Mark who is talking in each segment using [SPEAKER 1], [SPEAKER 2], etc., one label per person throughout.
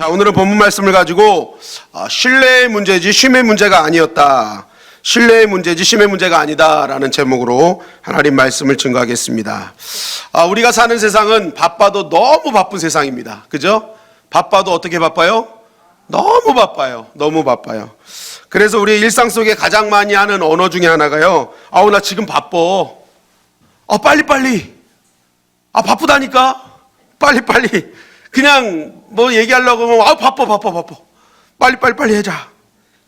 [SPEAKER 1] 자, 오늘은 본문 말씀을 가지고 신뢰의 문제지 쉼의 문제가 아니었다. 신뢰의 문제지 쉼의 문제가 아니다라는 제목으로 하나님 말씀을 증거하겠습니다. 우리가 사는 세상은 바빠도 너무 바쁜 세상입니다. 그죠? 바빠도 어떻게 바빠요? 너무 바빠요. 너무 바빠요. 그래서 우리 일상 속에 가장 많이 하는 언어 중에 하나가요. 나 지금 바빠. 빨리빨리. 바쁘다니까? 빨리빨리. 그냥 뭐 얘기하려고 하면 바빠. 빨리 하자.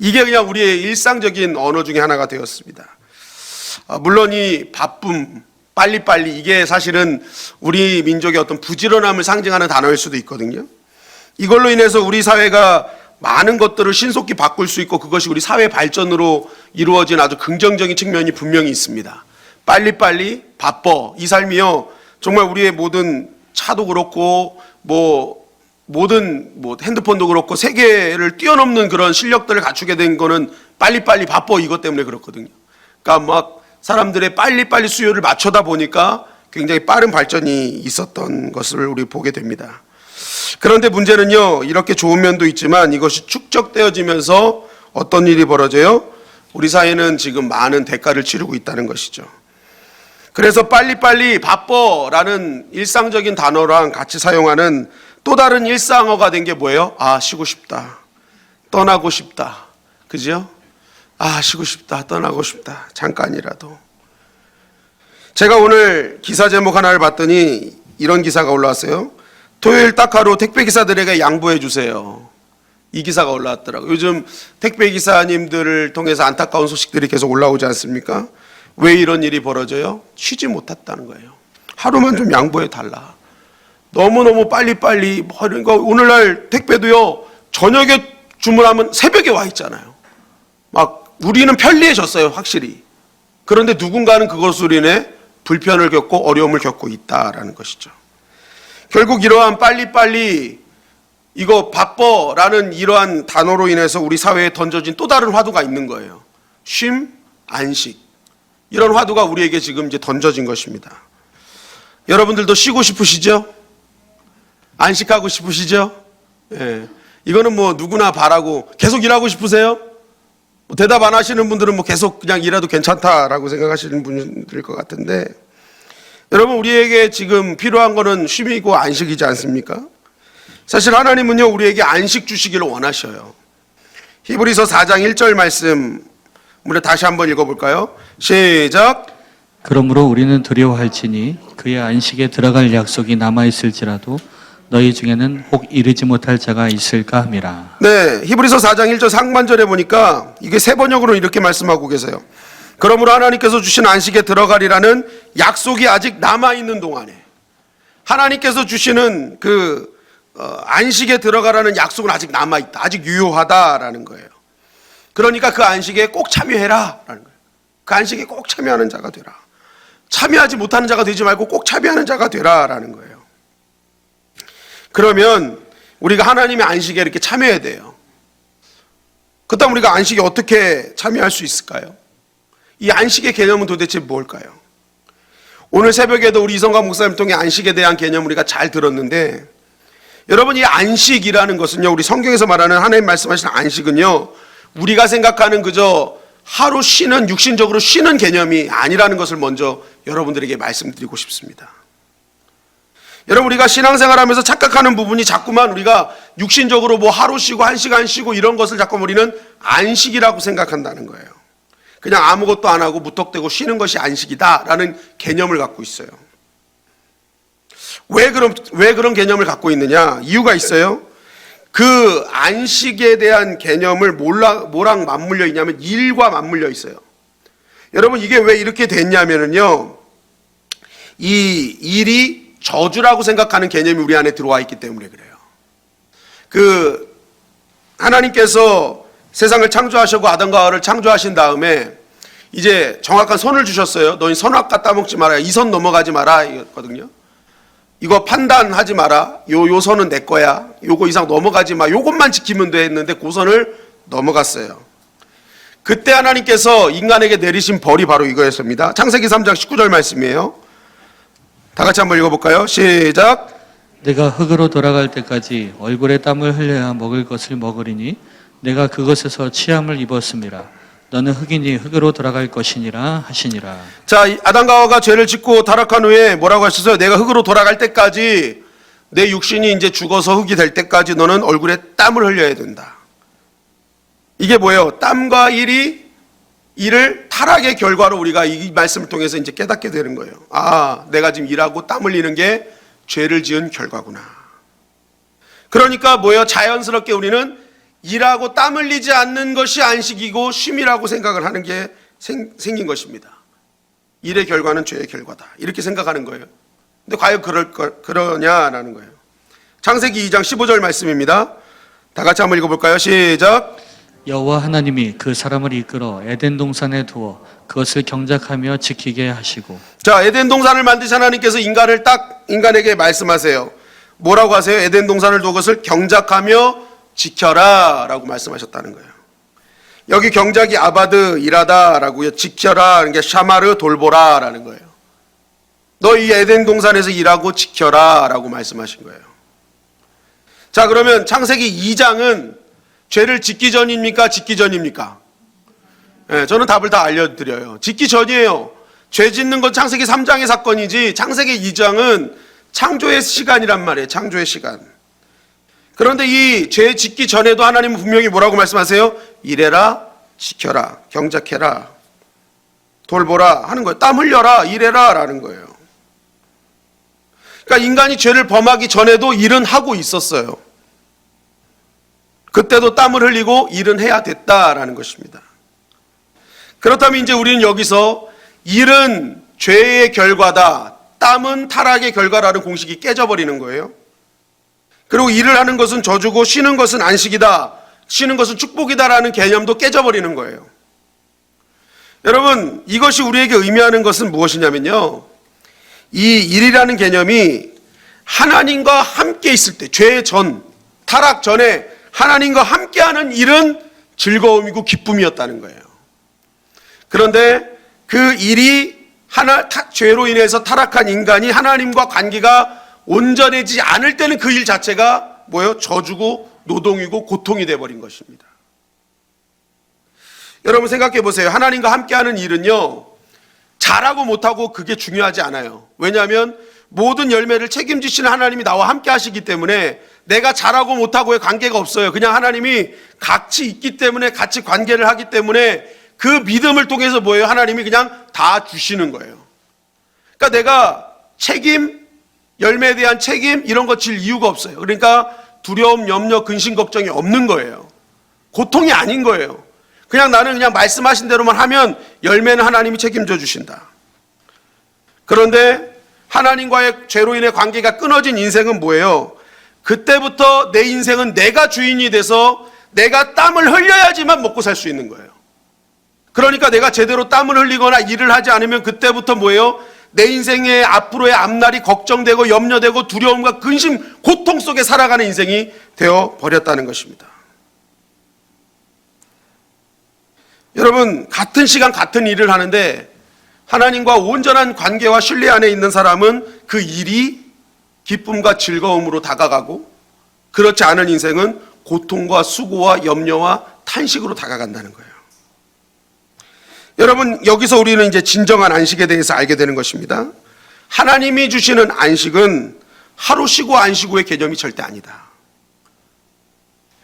[SPEAKER 1] 이게 그냥 우리의 일상적인 언어 중에 하나가 되었습니다. 물론 이 바쁨, 빨리빨리 이게 사실은 우리 민족의 어떤 부지런함을 상징하는 단어일 수도 있거든요. 이걸로 인해서 우리 사회가 많은 것들을 신속히 바꿀 수 있고 그것이 우리 사회 발전으로 이루어진 아주 긍정적인 측면이 분명히 있습니다. 빨리빨리 바빠 이 삶이요 정말 우리의 모든 차도 그렇고 모든 핸드폰도 그렇고 세계를 뛰어넘는 그런 실력들을 갖추게 된 거는 빨리빨리 바빠 이것 때문에 그렇거든요. 그러니까 막 사람들의 빨리빨리 수요를 맞춰다 보니까 굉장히 빠른 발전이 있었던 것을 우리 보게 됩니다. 그런데 문제는요, 이렇게 좋은 면도 있지만 이것이 축적되어지면서 어떤 일이 벌어져요? 우리 사회는 지금 많은 대가를 치르고 있다는 것이죠. 그래서 빨리빨리 바빠라는 일상적인 단어랑 같이 사용하는 또 다른 일상어가 된 게 뭐예요? 쉬고 싶다. 떠나고 싶다. 그죠? 쉬고 싶다. 떠나고 싶다. 잠깐이라도. 제가 오늘 기사 제목 하나를 봤더니 이런 기사가 올라왔어요. 토요일 딱 하루 택배기사들에게 양보해 주세요. 이 기사가 올라왔더라고요. 요즘 택배기사님들을 통해서 안타까운 소식들이 계속 올라오지 않습니까? 왜 이런 일이 벌어져요? 쉬지 못했다는 거예요. 하루만 좀 양보해 달라. 너무너무 빨리빨리 그러니까 오늘날 택배도요 저녁에 주문하면 새벽에 와 있잖아요. 막 우리는 편리해졌어요 확실히. 그런데 누군가는 그것으로 인해 불편을 겪고 어려움을 겪고 있다라는 것이죠. 결국 이러한 빨리빨리 이거 바빠라는 이러한 단어로 인해서 우리 사회에 던져진 또 다른 화두가 있는 거예요. 쉼, 안식. 이런 화두가 우리에게 지금 이제 던져진 것입니다. 여러분들도 쉬고 싶으시죠? 안식하고 싶으시죠? 예. 이거는 누구나 바라고 계속 일하고 싶으세요? 대답 안 하시는 분들은 계속 그냥 일해도 괜찮다라고 생각하시는 분들일 것 같은데 여러분 우리에게 지금 필요한 거는 쉼이고 안식이지 않습니까? 사실 하나님은요 우리에게 안식 주시기를 원하셔요. 히브리서 4장 1절 말씀 우리 다시 한번 읽어볼까요? 시작.
[SPEAKER 2] 그러므로 우리는 두려워할지니 그의 안식에 들어갈 약속이 남아있을지라도 너희 중에는 혹 이르지 못할 자가 있을까 함이라.
[SPEAKER 1] 네, 히브리서 4장 1절 상반절에 보니까 이게 세 번역으로 이렇게 말씀하고 계세요. 그러므로 하나님께서 주신 안식에 들어가리라는 약속이 아직 남아있는 동안에 하나님께서 주시는 안식에 들어가라는 약속은 아직 남아있다. 아직 유효하다라는 거예요. 그러니까 그 안식에 꼭 참여해라 라는 거예요. 그 안식에 꼭 참여하는 자가 되라. 참여하지 못하는 자가 되지 말고 꼭 참여하는 자가 되라 라는 거예요. 그러면 우리가 하나님의 안식에 이렇게 참여해야 돼요. 그렇다면 우리가 안식에 어떻게 참여할 수 있을까요? 이 안식의 개념은 도대체 뭘까요? 오늘 새벽에도 우리 이성광 목사님 통해 안식에 대한 개념을 우리가 잘 들었는데 여러분 이 안식이라는 것은요 우리 성경에서 말하는 하나님 말씀하시는 안식은요 우리가 생각하는 그저 하루 쉬는 육신적으로 쉬는 개념이 아니라는 것을 먼저 여러분들에게 말씀드리고 싶습니다. 여러분 우리가 신앙생활하면서 착각하는 부분이 자꾸만 우리가 육신적으로 하루 쉬고 1시간 쉬고 이런 것을 자꾸 우리는 안식이라고 생각한다는 거예요. 그냥 아무것도 안 하고 무턱대고 쉬는 것이 안식이다라는 개념을 갖고 있어요. 왜 그런 개념을 갖고 있느냐? 이유가 있어요. 그 안식에 대한 개념을 뭐랑 맞물려 있냐면 일과 맞물려 있어요. 여러분 이게 왜 이렇게 됐냐면요. 이 일이 저주라고 생각하는 개념이 우리 안에 들어와 있기 때문에 그래요. 하나님께서 세상을 창조하시고 아담과 하와를 창조하신 다음에 이제 정확한 선을 주셨어요. 너희 선악과 따먹지 마라. 이 선 넘어가지 마라 이거거든요. 이거 판단하지 마라. 요 선은 내 거야. 요거 이상 넘어가지 마. 요것만 지키면 돼 했는데 그 선을 넘어갔어요. 그때 하나님께서 인간에게 내리신 벌이 바로 이거였습니다. 창세기 3장 19절 말씀이에요. 다 같이 한번 읽어볼까요? 시작.
[SPEAKER 2] 내가 흙으로 돌아갈 때까지 얼굴에 땀을 흘려야 먹을 것을 먹으리니 내가 그것에서 취함을 입었음이라. 너는 흙이니 흙으로 돌아갈 것이니라 하시니라.
[SPEAKER 1] 자, 이 아담과 하와가 죄를 짓고 타락한 후에 뭐라고 하셨어요? 내가 흙으로 돌아갈 때까지, 내 육신이 이제 죽어서 흙이 될 때까지 너는 얼굴에 땀을 흘려야 된다. 이게 뭐예요? 땀과 일을 타락의 결과로 우리가 이 말씀을 통해서 이제 깨닫게 되는 거예요. 아, 내가 지금 일하고 땀 흘리는 게 죄를 지은 결과구나. 그러니까 뭐예요? 자연스럽게 우리는 일하고 땀 흘리지 않는 것이 안식이고 쉼이라고 생각을 하는 게 생긴 것입니다. 일의 결과는 죄의 결과다, 이렇게 생각하는 거예요. 근데 과연 그러냐라는 거예요. 창세기 2장 15절 말씀입니다. 다 같이 한번 읽어볼까요? 시작.
[SPEAKER 2] 여호와 하나님이 그 사람을 이끌어 에덴 동산에 두어 그것을 경작하며 지키게 하시고.
[SPEAKER 1] 자, 에덴 동산을 만드신 하나님께서 인간에게 말씀하세요. 뭐라고 하세요? 에덴 동산을 두어 그것을 경작하며 지켜라 라고 말씀하셨다는 거예요. 여기 경작이 아바드, 일하다 라고요. 지켜라 라는 게 샤마르, 돌보라 라는 거예요. 너 이 에덴 동산에서 일하고 지켜라 라고 말씀하신 거예요. 자, 그러면 창세기 2장은 죄를 짓기 전입니까? 짓기 전입니까? 네, 저는 답을 다 알려드려요. 짓기 전이에요. 죄 짓는 건 창세기 3장의 사건이지 창세기 2장은 창조의 시간이란 말이에요. 창조의 시간. 그런데 이 죄 짓기 전에도 하나님은 분명히 뭐라고 말씀하세요? 일해라, 지켜라, 경작해라, 돌보라 하는 거예요. 땀 흘려라, 일해라 라는 거예요. 그러니까 인간이 죄를 범하기 전에도 일은 하고 있었어요. 그때도 땀을 흘리고 일은 해야 됐다라는 것입니다. 그렇다면 이제 우리는 여기서 일은 죄의 결과다, 땀은 타락의 결과라는 공식이 깨져버리는 거예요. 그리고 일을 하는 것은 저주고 쉬는 것은 안식이다, 쉬는 것은 축복이다라는 개념도 깨져버리는 거예요. 여러분, 이것이 우리에게 의미하는 것은 무엇이냐면요, 이 일이라는 개념이 하나님과 함께 있을 때, 죄 전, 타락 전에 하나님과 함께하는 일은 즐거움이고 기쁨이었다는 거예요. 그런데 그 일이 죄로 인해서 타락한 인간이 하나님과 관계가 온전해지지 않을 때는 그 일 자체가 뭐예요? 저주고 노동이고 고통이 돼버린 것입니다. 여러분 생각해 보세요. 하나님과 함께하는 일은요, 잘하고 못하고 그게 중요하지 않아요. 왜냐하면 모든 열매를 책임지시는 하나님이 나와 함께 하시기 때문에 내가 잘하고 못하고의 관계가 없어요. 그냥 하나님이 같이 있기 때문에, 같이 관계를 하기 때문에 그 믿음을 통해서 뭐예요? 하나님이 그냥 다 주시는 거예요. 그러니까 내가 책임, 열매에 대한 책임 이런 거 질 이유가 없어요. 그러니까 두려움, 염려, 근심, 걱정이 없는 거예요. 고통이 아닌 거예요. 그냥 나는 그냥 말씀하신 대로만 하면 열매는 하나님이 책임져 주신다. 그런데 하나님과의 죄로 인해 관계가 끊어진 인생은 뭐예요? 그때부터 내 인생은 내가 주인이 돼서 내가 땀을 흘려야지만 먹고 살 수 있는 거예요. 그러니까 내가 제대로 땀을 흘리거나 일을 하지 않으면 그때부터 뭐예요? 내 인생의 앞으로의 앞날이 걱정되고 염려되고 두려움과 근심, 고통 속에 살아가는 인생이 되어 버렸다는 것입니다. 여러분, 같은 시간 같은 일을 하는데 하나님과 온전한 관계와 신뢰 안에 있는 사람은 그 일이 기쁨과 즐거움으로 다가가고, 그렇지 않은 인생은 고통과 수고와 염려와 탄식으로 다가간다는 거예요. 여러분, 여기서 우리는 이제 진정한 안식에 대해서 알게 되는 것입니다. 하나님이 주시는 안식은 하루 쉬고 안 쉬고의 개념이 절대 아니다.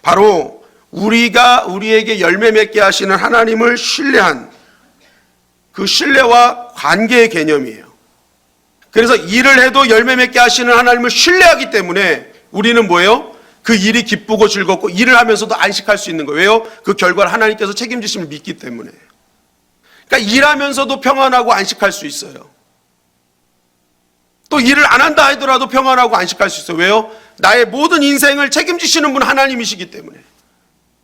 [SPEAKER 1] 바로 우리에게 열매 맺게 하시는 하나님을 신뢰한 그 신뢰와 관계의 개념이에요. 그래서 일을 해도 열매 맺게 하시는 하나님을 신뢰하기 때문에 우리는 뭐예요? 그 일이 기쁘고 즐겁고 일을 하면서도 안식할 수 있는 거예요. 왜요? 그 결과를 하나님께서 책임지심을 믿기 때문에. 그러니까 일하면서도 평안하고 안식할 수 있어요. 또 일을 안 한다 하더라도 평안하고 안식할 수 있어요. 왜요? 나의 모든 인생을 책임지시는 분 하나님이시기 때문에.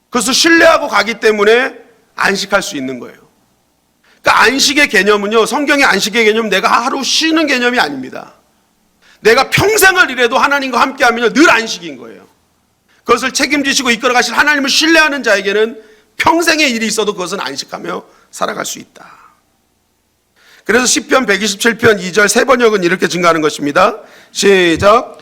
[SPEAKER 1] 그것을 신뢰하고 가기 때문에 안식할 수 있는 거예요. 그러니까 안식의 개념은요, 성경의 안식의 개념은 내가 하루 쉬는 개념이 아닙니다. 내가 평생을 일해도 하나님과 함께하면 늘 안식인 거예요. 그것을 책임지시고 이끌어가실 하나님을 신뢰하는 자에게는 평생의 일이 있어도 그것은 안식하며 살아갈 수 있다. 그래서 시편 127편 2절 세 번역은 이렇게 증가하는 것입니다. 시작.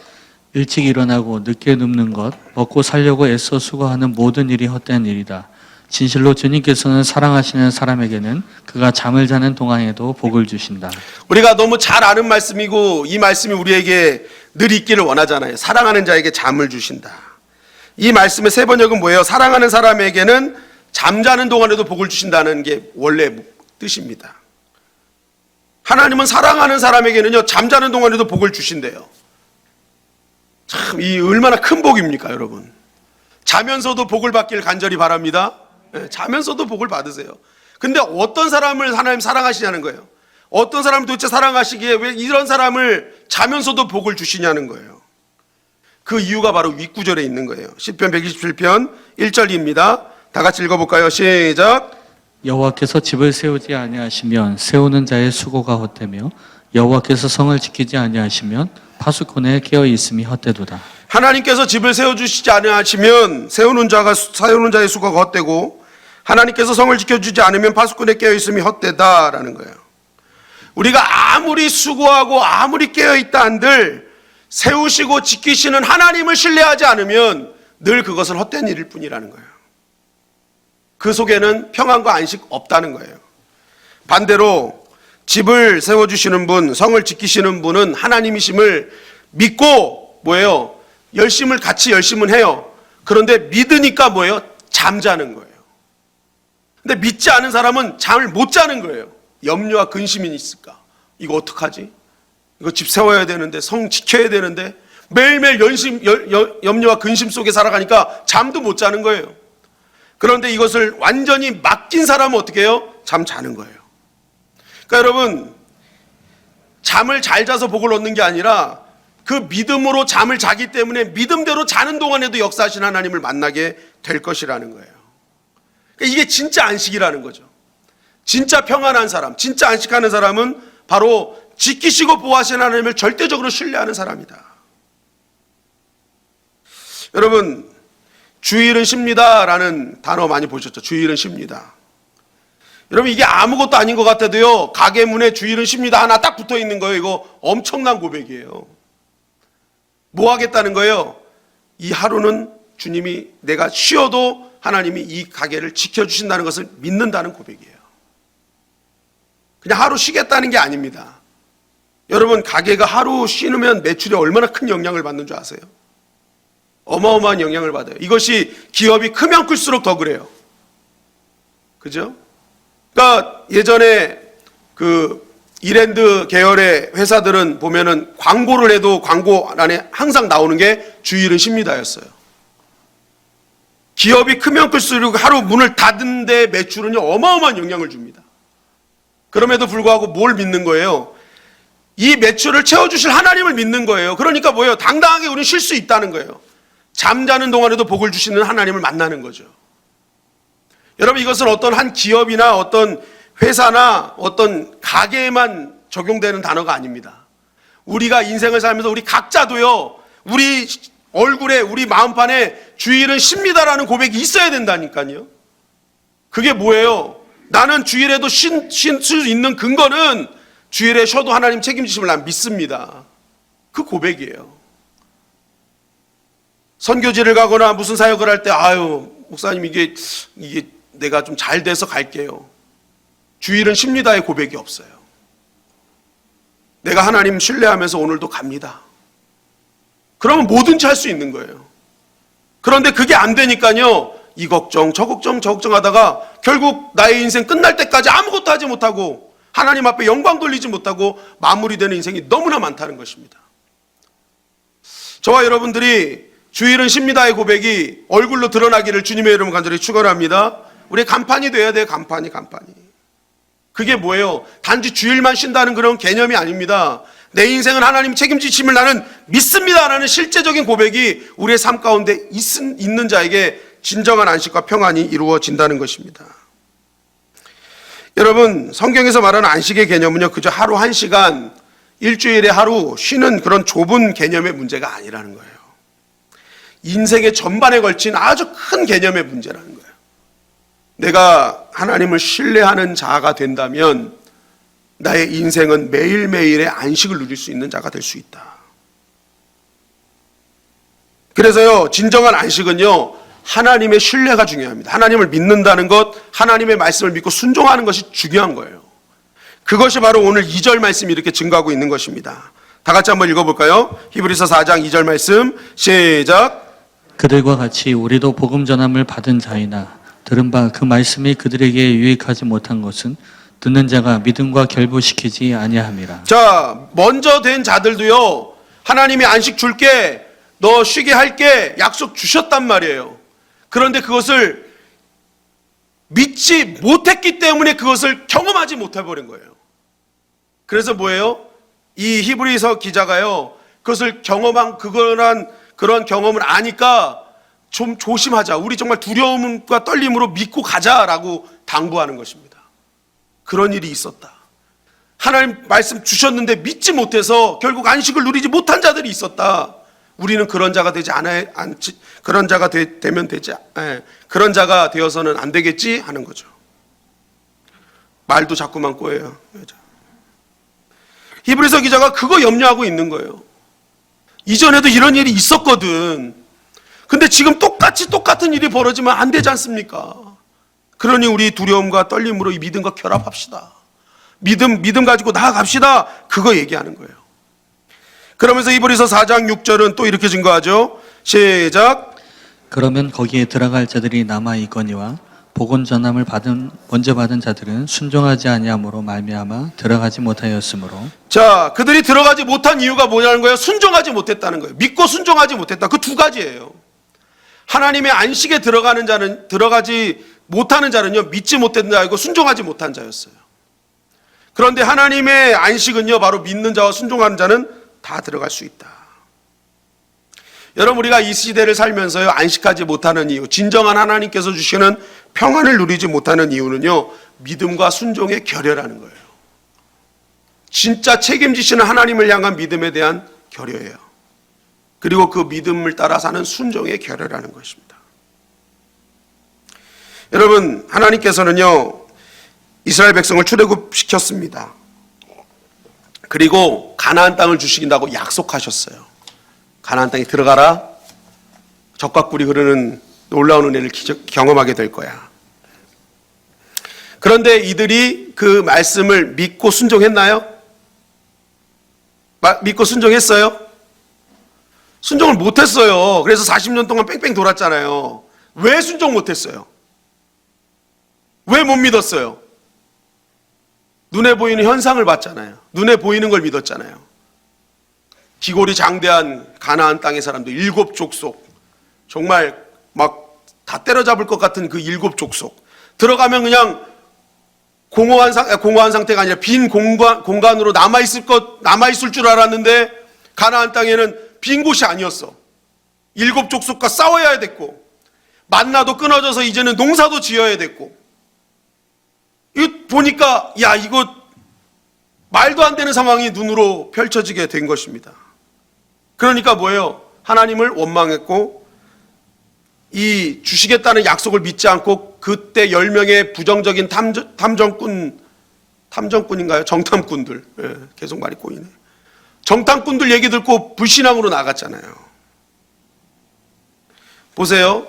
[SPEAKER 2] 일찍 일어나고 늦게 눕는 것, 먹고 살려고 애써 수고하는 모든 일이 헛된 일이다. 진실로 주님께서는 사랑하시는 사람에게는 그가 잠을 자는 동안에도 복을 주신다.
[SPEAKER 1] 우리가 너무 잘 아는 말씀이고 이 말씀이 우리에게 늘 있기를 원하잖아요. 사랑하는 자에게 잠을 주신다. 이 말씀의 세 번역은 뭐예요? 사랑하는 사람에게는 잠자는 동안에도 복을 주신다는 게 원래 뜻입니다. 하나님은 사랑하는 사람에게는요, 잠자는 동안에도 복을 주신대요. 참, 이 얼마나 큰 복입니까, 여러분? 자면서도 복을 받길 간절히 바랍니다. 네, 자면서도 복을 받으세요. 근데 어떤 사람을 하나님 사랑하시냐는 거예요. 어떤 사람을 도대체 사랑하시기에 왜 이런 사람을 자면서도 복을 주시냐는 거예요. 그 이유가 바로 윗구절에 있는 거예요. 시편 127편 1절입니다. 다 같이 읽어볼까요? 시작.
[SPEAKER 2] 여호와께서 집을 세우지 아니하시면 세우는 자의 수고가 헛되며 여호와께서 성을 지키지 아니하시면 파수꾼의 깨어 있음이 헛되도다.
[SPEAKER 1] 하나님께서 집을 세워주시지 아니하시면 세우는 자의 수고가 헛되고 하나님께서 성을 지켜주지 않으면 파수꾼의 깨어 있음이 헛되다라는 거예요. 우리가 아무리 수고하고 아무리 깨어 있다 한들 세우시고 지키시는 하나님을 신뢰하지 않으면 늘 그것은 헛된 일일 뿐이라는 거예요. 그 속에는 평안과 안식 없다는 거예요. 반대로 집을 세워주시는 분, 성을 지키시는 분은 하나님이심을 믿고 뭐예요? 같이 열심은 해요. 그런데 믿으니까 뭐예요? 잠자는 거예요. 근데 믿지 않은 사람은 잠을 못 자는 거예요. 염려와 근심이 있을까? 이거 어떡하지? 이거 집 세워야 되는데, 성 지켜야 되는데, 매일매일 염려와 근심 속에 살아가니까 잠도 못 자는 거예요. 그런데 이것을 완전히 맡긴 사람은 어떻게 해요? 잠 자는 거예요. 그러니까 여러분, 잠을 잘 자서 복을 얻는 게 아니라 그 믿음으로 잠을 자기 때문에 믿음대로 자는 동안에도 역사하신 하나님을 만나게 될 것이라는 거예요. 그러니까 이게 진짜 안식이라는 거죠. 진짜 평안한 사람, 진짜 안식하는 사람은 바로 지키시고 보호하시는 하나님을 절대적으로 신뢰하는 사람이다. 여러분, 주일은 쉽니다라는 단어 많이 보셨죠? 주일은 쉽니다. 여러분, 이게 아무것도 아닌 것 같아도요, 가게 문에 주일은 쉽니다 하나 딱 붙어 있는 거예요. 이거 엄청난 고백이에요. 뭐 하겠다는 거예요? 이 하루는 주님이 내가 쉬어도 하나님이 이 가게를 지켜주신다는 것을 믿는다는 고백이에요. 그냥 하루 쉬겠다는 게 아닙니다. 여러분, 가게가 하루 쉬면 매출에 얼마나 큰 영향을 받는 줄 아세요? 어마어마한 영향을 받아요. 이것이 기업이 크면 클수록 더 그래요. 그죠? 그러니까 예전에 그 이랜드 계열의 회사들은 보면은 광고를 해도 광고 안에 항상 나오는 게 주일은 쉽니다였어요. 기업이 크면 클수록 하루 문을 닫은 데 매출은 어마어마한 영향을 줍니다. 그럼에도 불구하고 뭘 믿는 거예요? 이 매출을 채워주실 하나님을 믿는 거예요. 그러니까 뭐예요? 당당하게 우리는 쉴 수 있다는 거예요. 잠자는 동안에도 복을 주시는 하나님을 만나는 거죠. 여러분, 이것은 어떤 한 기업이나 어떤 회사나 어떤 가게에만 적용되는 단어가 아닙니다. 우리가 인생을 살면서 우리 각자도요, 우리 얼굴에, 우리 마음판에 주일은 쉽니다라는 고백이 있어야 된다니까요. 그게 뭐예요? 나는 주일에도 쉴 수 있는 근거는 주일에 쉬어도 하나님 책임지심을 난 믿습니다. 그 고백이에요. 선교지를 가거나 무슨 사역을 할 때, 목사님 이게 내가 좀 잘 돼서 갈게요. 주일은 쉽니다의 고백이 없어요. 내가 하나님 신뢰하면서 오늘도 갑니다. 그러면 뭐든지 할 수 있는 거예요. 그런데 그게 안 되니까요, 이 걱정 저 걱정 하다가 결국 나의 인생 끝날 때까지 아무것도 하지 못하고 하나님 앞에 영광 돌리지 못하고 마무리되는 인생이 너무나 많다는 것입니다. 저와 여러분들이 주일은 쉽니다의 고백이 얼굴로 드러나기를 주님의 이름으로 간절히 축원합니다. 우리 간판이 돼야 돼요. 간판이. 그게 뭐예요? 단지 주일만 쉰다는 그런 개념이 아닙니다. 내 인생은 하나님 책임지심을 나는 믿습니다라는 실제적인 고백이 우리의 삶 가운데 있는 자에게 진정한 안식과 평안이 이루어진다는 것입니다. 여러분, 성경에서 말하는 안식의 개념은요, 그저 하루 한 시간, 일주일에 하루 쉬는 그런 좁은 개념의 문제가 아니라는 거예요. 인생의 전반에 걸친 아주 큰 개념의 문제라는 거예요. 내가 하나님을 신뢰하는 자가 된다면 나의 인생은 매일매일의 안식을 누릴 수 있는 자가 될 수 있다. 그래서요, 진정한 안식은요, 하나님의 신뢰가 중요합니다. 하나님을 믿는다는 것, 하나님의 말씀을 믿고 순종하는 것이 중요한 거예요. 그것이 바로 오늘 2절 말씀이 이렇게 증거하고 있는 것입니다. 다 같이 한번 읽어볼까요? 히브리서 4장 2절 말씀 시작.
[SPEAKER 2] 그들과 같이 우리도 복음 전함을 받은 자이나 들은 바 그 말씀이 그들에게 유익하지 못한 것은 듣는 자가 믿음과 결부시키지 아니함이라.
[SPEAKER 1] 자, 먼저 된 자들도요, 하나님이 안식 줄게, 너 쉬게 할게 약속 주셨단 말이에요. 그런데 그것을 믿지 못했기 때문에 그것을 경험하지 못해버린 거예요. 그래서 뭐예요? 이 히브리서 기자가요, 그것을 경험한 그런 경험을 아니까 좀 조심하자. 우리 정말 두려움과 떨림으로 믿고 가자라고 당부하는 것입니다. 그런 일이 있었다. 하나님 말씀 주셨는데 믿지 못해서 결국 안식을 누리지 못한 자들이 있었다. 우리는 그런 자가 되지 않지, 그런 자가 되면 되지, 그런 자가 되어서는 안 되겠지 하는 거죠. 말도 자꾸만 꼬여요. 히브리서 기자가 그거 염려하고 있는 거예요. 이전에도 이런 일이 있었거든. 근데 지금 똑같은 일이 벌어지면 안 되지 않습니까? 그러니 우리 두려움과 떨림으로 이 믿음과 결합합시다. 믿음 가지고 나아갑시다. 그거 얘기하는 거예요. 그러면서 히브리서 4장 6절은 또 이렇게 증거하죠. 시작.
[SPEAKER 2] 그러면 거기에 들어갈 자들이 남아 있거니와 복음 전함을 먼저 받은 자들은 순종하지 아니함으로 말미암아 들어가지 못하였으므로. 자,
[SPEAKER 1] 그들이 들어가지 못한 이유가 뭐냐는 거예요? 순종하지 못했다는 거예요. 믿고 순종하지 못했다. 그 두 가지예요. 하나님의 안식에 들어가지 못하는 자는요, 믿지 못했는 자이고 순종하지 못한 자였어요. 그런데 하나님의 안식은요, 바로 믿는 자와 순종하는 자는 다 들어갈 수 있다. 여러분, 우리가 이 시대를 살면서요, 안식하지 못하는 이유, 진정한 하나님께서 주시는 평안을 누리지 못하는 이유는요, 믿음과 순종의 결여라는 거예요. 진짜 책임지시는 하나님을 향한 믿음에 대한 결여예요. 그리고 그 믿음을 따라 사는 순종의 결여라는 것입니다. 여러분, 하나님께서는요, 이스라엘 백성을 출애굽시켰습니다. 그리고 가나안 땅을 주시긴다고 약속하셨어요. 가나안 땅에 들어가라. 젖과 꿀이 흐르는 놀라운 은혜를 경험하게 될 거야. 그런데 이들이 그 말씀을 믿고 순종했나요? 믿고 순종했어요? 순종을 못했어요. 그래서 40년 동안 뺑뺑 돌았잖아요. 왜 순종 못했어요? 왜 못 믿었어요? 눈에 보이는 현상을 봤잖아요. 눈에 보이는 걸 믿었잖아요. 기골이 장대한 가나안 땅의 사람들 7족속, 정말 막 다 때려잡을 것 같은 그 7족속 들어가면 그냥 공허한 상태가 아니라 빈 공간으로 남아있을 줄 알았는데 가나안 땅에는 빈 곳이 아니었어. 7족속과 싸워야 됐고 만나도 끊어져서 이제는 농사도 지어야 됐고, 이거 보니까 야, 이거 말도 안 되는 상황이 눈으로 펼쳐지게 된 것입니다. 그러니까 뭐예요? 하나님을 원망했고 이 주시겠다는 약속을 믿지 않고 그때 10명의 부정적인 탐정꾼인가요? 정탐꾼들, 계속 말이 꼬이네. 정탐꾼들 얘기 듣고 불신앙으로 나갔잖아요. 보세요.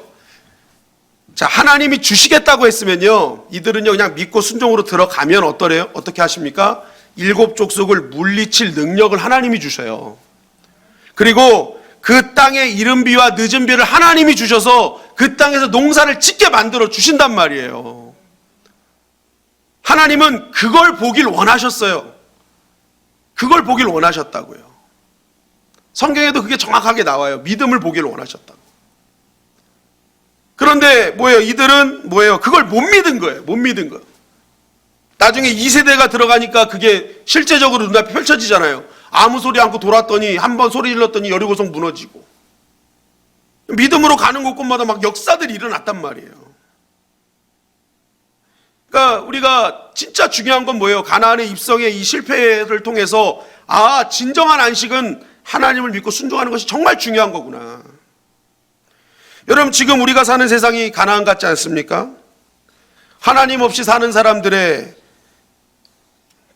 [SPEAKER 1] 자, 하나님이 주시겠다고 했으면요, 이들은요 그냥 믿고 순종으로 들어가면 어떠래요? 어떻게 하십니까? 7족속을 물리칠 능력을 하나님이 주셔요. 그리고 그 땅의 이른 비와 늦은 비를 하나님이 주셔서 그 땅에서 농사를 짓게 만들어 주신단 말이에요. 하나님은 그걸 보길 원하셨어요. 그걸 보길 원하셨다고요. 성경에도 그게 정확하게 나와요. 믿음을 보길 원하셨다고. 그런데 뭐예요? 이들은 뭐예요? 그걸 못 믿은 거예요. 못 믿은 거. 나중에 2세대가 들어가니까 그게 실제적으로 눈앞에 펼쳐지잖아요. 아무 소리 않고 돌았더니 한번 소리 질렀더니 여리고성 무너지고, 믿음으로 가는 곳곳마다 막 역사들이 일어났단 말이에요. 그러니까 우리가 진짜 중요한 건 뭐예요? 가나안의 입성의 이 실패를 통해서 진정한 안식은 하나님을 믿고 순종하는 것이 정말 중요한 거구나. 여러분, 지금 우리가 사는 세상이 가나안 같지 않습니까? 하나님 없이 사는 사람들의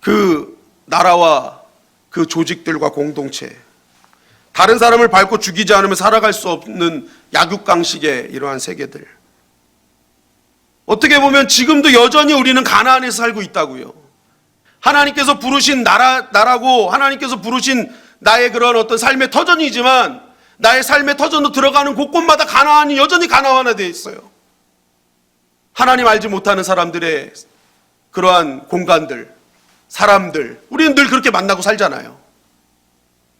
[SPEAKER 1] 그 나라와 그 조직들과 공동체, 다른 사람을 밟고 죽이지 않으면 살아갈 수 없는 약육강식의 이러한 세계들. 어떻게 보면 지금도 여전히 우리는 가나안에서 살고 있다고요. 하나님께서 부르신 나라고 하나님께서 부르신 나의 그런 어떤 삶의 터전이지만 나의 삶의 터전으로 들어가는 곳곳마다 가나안이 여전히 가나안화되어 있어요. 하나님 알지 못하는 사람들의 그러한 공간들, 사람들, 우리는 늘 그렇게 만나고 살잖아요.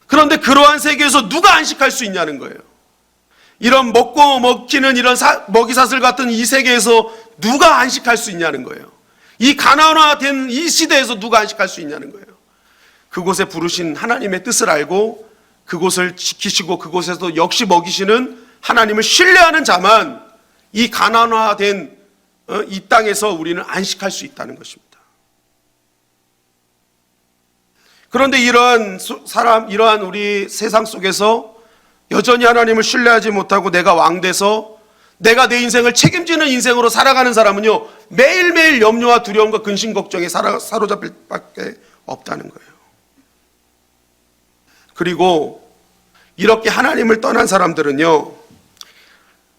[SPEAKER 1] 그런데 그러한 세계에서 누가 안식할 수 있냐는 거예요. 이런 먹고 먹히는 이런 먹이사슬 같은 이 세계에서 누가 안식할 수 있냐는 거예요. 이 가나안화된 이 시대에서 누가 안식할 수 있냐는 거예요. 그곳에 부르신 하나님의 뜻을 알고 그곳을 지키시고 그곳에서 역시 먹이시는 하나님을 신뢰하는 자만 이 가나안화된 이 땅에서 우리는 안식할 수 있다는 것입니다. 그런데 이러한 우리 세상 속에서 여전히 하나님을 신뢰하지 못하고 내가 왕돼서 내가 내 인생을 책임지는 인생으로 살아가는 사람은요, 매일매일 염려와 두려움과 근심 걱정에 사로잡힐 밖에 없다는 거예요. 그리고 이렇게 하나님을 떠난 사람들은요,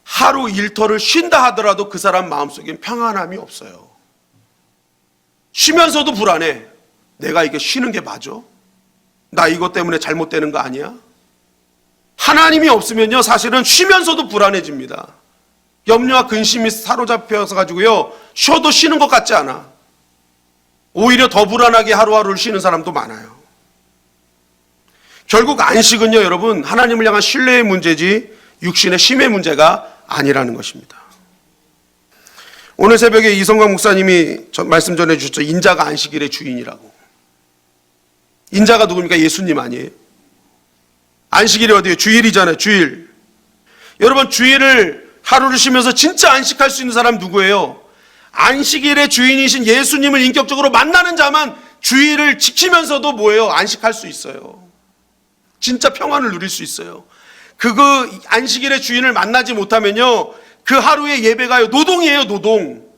[SPEAKER 1] 하루 일터를 쉰다 하더라도 그 사람 마음속엔 평안함이 없어요. 쉬면서도 불안해. 내가 이게 쉬는 게 맞아? 나 이것 때문에 잘못되는 거 아니야? 하나님이 없으면요, 사실은 쉬면서도 불안해집니다. 염려와 근심이 사로잡혀서 가지고요, 쉬어도 쉬는 것 같지 않아. 오히려 더 불안하게 하루하루를 쉬는 사람도 많아요. 결국 안식은요, 여러분, 하나님을 향한 신뢰의 문제지 육신의 쉼의 문제가 아니라는 것입니다. 오늘 새벽에 이성광 목사님이 말씀 전해주셨죠. 인자가 안식일의 주인이라고. 인자가 누굽니까? 예수님 아니에요? 안식일이 어디예요? 주일이잖아요. 주일. 여러분, 주일을 하루를 쉬면서 진짜 안식할 수 있는 사람 누구예요? 안식일의 주인이신 예수님을 인격적으로 만나는 자만 주일을 지키면서도 뭐예요? 안식할 수 있어요. 진짜 평안을 누릴 수 있어요. 그 안식일의 주인을 만나지 못하면요, 그 하루의 예배가요, 노동이에요. 노동.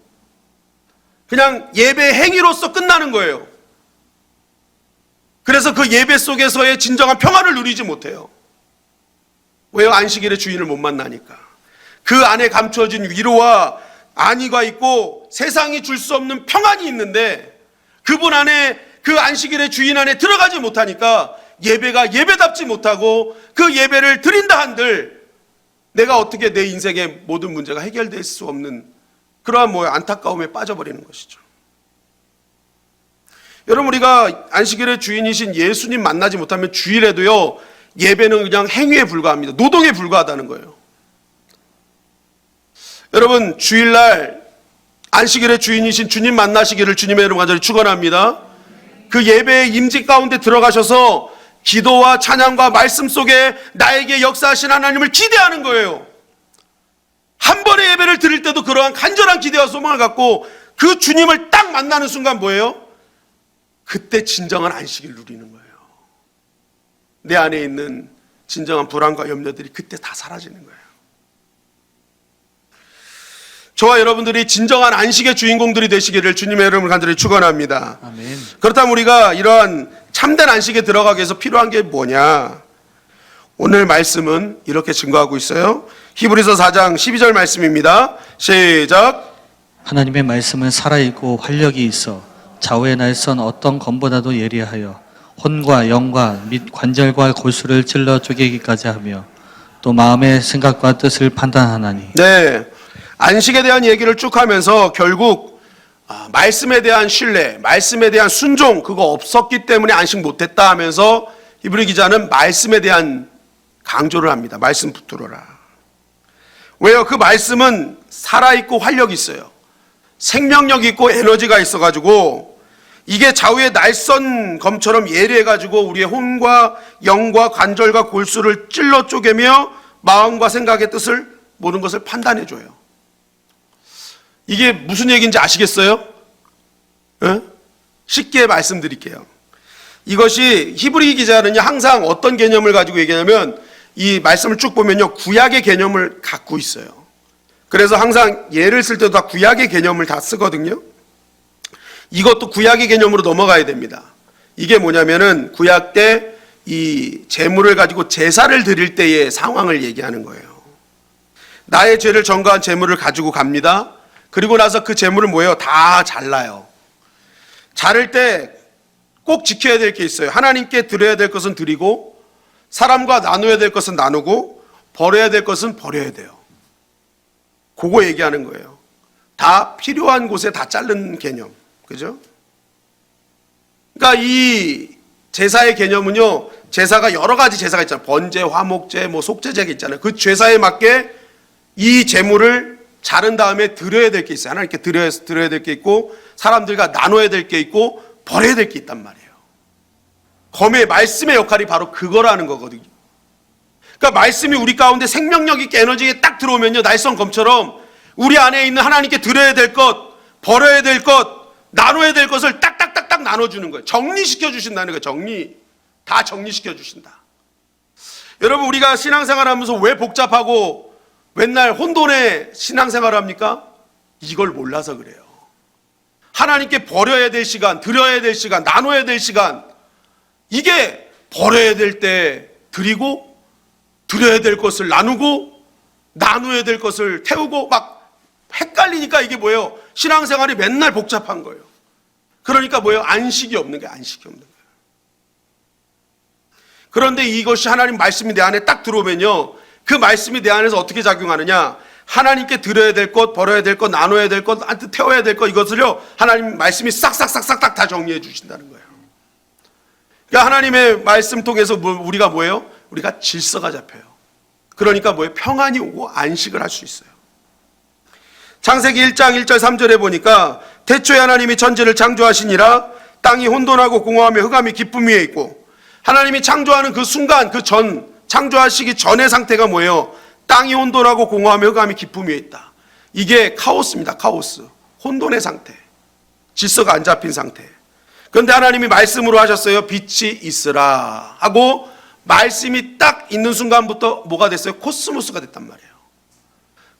[SPEAKER 1] 그냥 예배 행위로서 끝나는 거예요. 그래서 그 예배 속에서의 진정한 평안을 누리지 못해요. 왜요? 안식일의 주인을 못 만나니까. 그 안에 감추어진 위로와 안위가 있고 세상이 줄 수 없는 평안이 있는데 그분 안에, 그 안식일의 주인 안에 들어가지 못하니까 예배가 예배답지 못하고 그 예배를 드린다 한들 내가 어떻게 내 인생의 모든 문제가 해결될 수 없는 그러한 안타까움에 빠져버리는 것이죠. 여러분, 우리가 안식일의 주인이신 예수님 만나지 못하면 주일에도요, 예배는 그냥 행위에 불과합니다. 노동에 불과하다는 거예요. 여러분, 주일날 안식일의 주인이신 주님 만나시기를 주님의 이름 간절히 축원합니다. 그 예배의 임직 가운데 들어가셔서 기도와 찬양과 말씀 속에 나에게 역사하신 하나님을 기대하는 거예요. 한 번의 예배를 드릴 때도 그러한 간절한 기대와 소망을 갖고 그 주님을 딱 만나는 순간 뭐예요? 그때 진정한 안식을 누리는 거예요. 내 안에 있는 진정한 불안과 염려들이 그때 다 사라지는 거예요. 저와 여러분들이 진정한 안식의 주인공들이 되시기를 주님의 이름을 간절히 축원합니다.
[SPEAKER 2] 아멘.
[SPEAKER 1] 그렇다면 우리가 이러한 참된 안식에 들어가기 위해서 필요한 게 뭐냐? 오늘 말씀은 이렇게 증거하고 있어요. 히브리서 4장 12절 말씀입니다. 시작.
[SPEAKER 2] 하나님의 말씀은 살아있고 활력이 있어 좌우의 날선 어떤 검보다도 예리하여 혼과 영과 및 관절과 골수를 찔러 쪼개기까지 하며 또 마음의 생각과 뜻을 판단하나니.
[SPEAKER 1] 네, 안식에 대한 얘기를 쭉 하면서 결국 말씀에 대한 신뢰, 말씀에 대한 순종, 그거 없었기 때문에 안식 못했다 하면서 히브리 기자는 말씀에 대한 강조를 합니다. 말씀 붙들어라. 왜요? 그 말씀은 살아있고 활력이 있어요. 생명력이 있고 에너지가 있어가지고 이게 좌우의 날선 검처럼 예리해가지고 우리의 혼과 영과 관절과 골수를 찔러 쪼개며 마음과 생각의 뜻을, 모든 것을 판단해줘요. 이게 무슨 얘기인지 아시겠어요? 쉽게 말씀드릴게요. 이것이 히브리 기자는요, 항상 어떤 개념을 가지고 얘기하냐면 이 말씀을 쭉 보면요, 구약의 개념을 갖고 있어요. 그래서 항상 예를 쓸 때도 다 구약의 개념을 다 쓰거든요. 이것도 구약의 개념으로 넘어가야 됩니다. 이게 뭐냐면은 구약 때 이 제물을 가지고 제사를 드릴 때의 상황을 얘기하는 거예요. 나의 죄를 전가한 제물을 가지고 갑니다. 그리고 나서 그 제물을 뭐예요? 다 잘라요. 자를 때 꼭 지켜야 될 게 있어요. 하나님께 드려야 될 것은 드리고, 사람과 나눠야 될 것은 나누고, 버려야 될 것은 버려야 돼요. 그거 얘기하는 거예요. 다 필요한 곳에 다 자른 개념. 그죠? 그러니까 이 제사의 개념은요, 제사가 여러 가지 제사가 있잖아요. 번제, 화목제, 뭐 속죄제가 있잖아요. 그 제사에 맞게 이 제물을 자른 다음에 드려야 될 게 있어요. 하나님께 드려야 될 게 있고, 사람들과 나눠야 될 게 있고, 버려야 될 게 있단 말이에요. 검의 말씀의 역할이 바로 그거라는 거거든요. 그러니까 말씀이 우리 가운데 생명력 있게 에너지가 딱 들어오면요, 날선 검처럼 우리 안에 있는 하나님께 드려야 될 것, 버려야 될 것, 나눠야 될 것을 딱딱딱딱 나눠주는 거예요. 정리시켜 주신다는 거예요. 다 정리시켜 주신다. 여러분, 우리가 신앙생활 하면서 왜 복잡하고 맨날 혼돈의 신앙생활을 합니까? 이걸 몰라서 그래요. 하나님께 버려야 될 시간, 드려야 될 시간, 나눠야 될 시간, 이게 버려야 될 때 드리고, 드려야 될 것을 나누고, 나눠야 될 것을 태우고, 막 헷갈리니까 이게 뭐예요? 신앙생활이 맨날 복잡한 거예요. 그러니까 뭐예요? 안식이 없는 거예요. 안식이 없는 거예요. 그런데 이것이 하나님 말씀이 내 안에 딱 들어오면요, 그 말씀이 내 안에서 어떻게 작용하느냐? 하나님께 드려야 될 것, 버려야 될 것, 나눠야 될 것, 태워야 될 것, 이것을요, 하나님 말씀이 싹싹싹싹 다 정리해 주신다는 거예요. 그러니까 하나님의 말씀 통해서 우리가 뭐예요? 우리가 질서가 잡혀요. 그러니까 뭐예요? 평안이 오고 안식을 할 수 있어요. 창세기 1장 1절 3절에 보니까 태초에 하나님이 천지를 창조하시니라 땅이 혼돈하고 공허하며 흑암이 깊음 위에 있고, 하나님이 창조하는 그 순간, 창조하시기 전의 상태가 뭐예요? 땅이 혼돈하고 공허하며 흑암이 깊음 위에 있다. 이게 카오스입니다. 카오스. 혼돈의 상태. 질서가 안 잡힌 상태. 그런데 하나님이 말씀으로 하셨어요. 빛이 있으라 하고 말씀이 딱 있는 순간부터 뭐가 됐어요? 코스모스가 됐단 말이에요.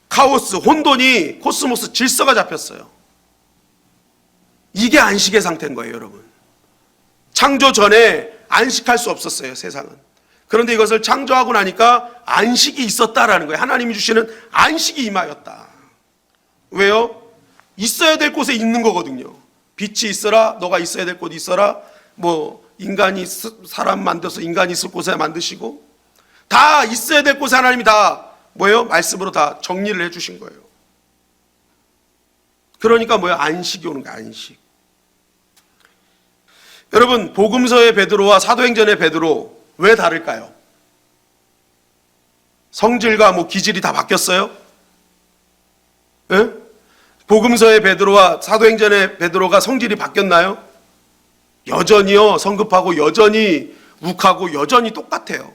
[SPEAKER 1] 카오스, 혼돈이 코스모스, 질서가 잡혔어요. 이게 안식의 상태인 거예요, 여러분. 창조 전에 안식할 수 없었어요, 세상은. 그런데 이것을 창조하고 나니까 안식이 있었다라는 거예요. 하나님이 주시는 안식이 임하였다. 왜요? 있어야 될 곳에 있는 거거든요. 빛이 있어라, 너가 있어야 될 곳 있어라, 뭐 인간이 사람 만들어서 인간이 있을 곳에 만드시고, 다 있어야 될 곳에 하나님이 다 뭐예요? 말씀으로 다 정리를 해주신 거예요. 그러니까 뭐예요? 안식이 오는 거예요. 안식. 여러분, 복음서의 베드로와 사도행전의 베드로 왜 다를까요? 성질과 뭐 기질이 다 바뀌었어요? 예? 복음서의 베드로와 사도행전의 베드로가 성질이 바뀌었나요? 여전히요, 성급하고 여전히 욱하고 여전히 똑같아요.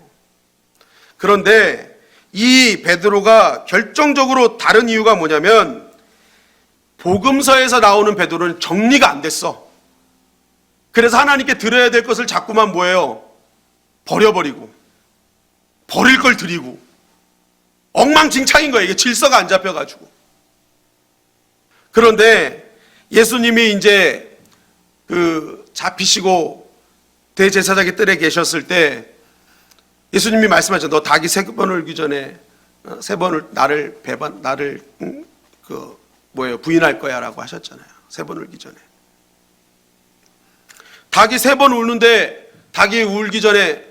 [SPEAKER 1] 그런데 이 베드로가 결정적으로 다른 이유가 뭐냐면, 복음서에서 나오는 베드로는 정리가 안 됐어. 그래서 하나님께 드려야 될 것을 자꾸만 뭐예요? 버려버리고, 버릴 걸 드리고, 엉망진창인 거예요. 이게 질서가 안 잡혀가지고. 그런데 예수님이 이제 잡히시고 대제사장의 뜰에 계셨을 때 예수님이 말씀하셨죠. 너 닭이 3번을 울기 전에 3번을 나를 부인할 거야라고 하셨잖아요. 3번 울기 전에. 닭이 3번 우는데 닭이 울기 전에